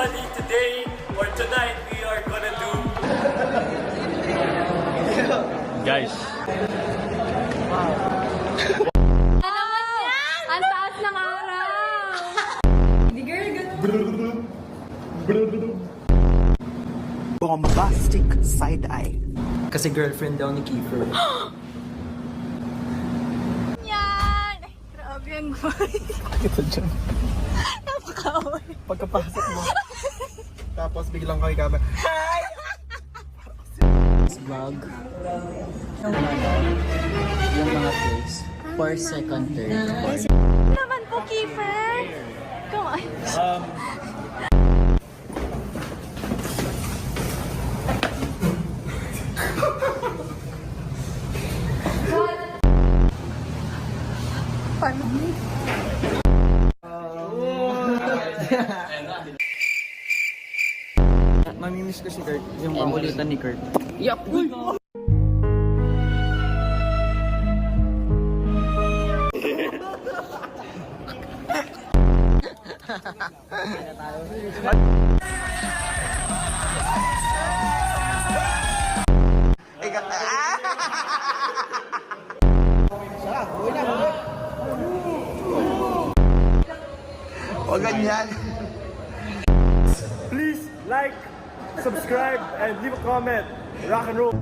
everybody, today or tonight we are gonna do... Guys, Ang taas ng araw! Hindi girl, ganun. Bombastic side-eye. Kasi girlfriend daw ni Kiefer. Yan! Ay, grabe ang guy. Ito dyan. Napaka-away. Pagkapasok mo. Tapos biglang kayo kami. Hi! Vlog. Yung mga place. First, second, third, fourth. Naman po, Kiefer. Come on. Mamimiss ko si Kurt. Yung pamulitan ni Kurt. Yup! O ganyan. please like, subscribe, and leave a comment. Rock and roll.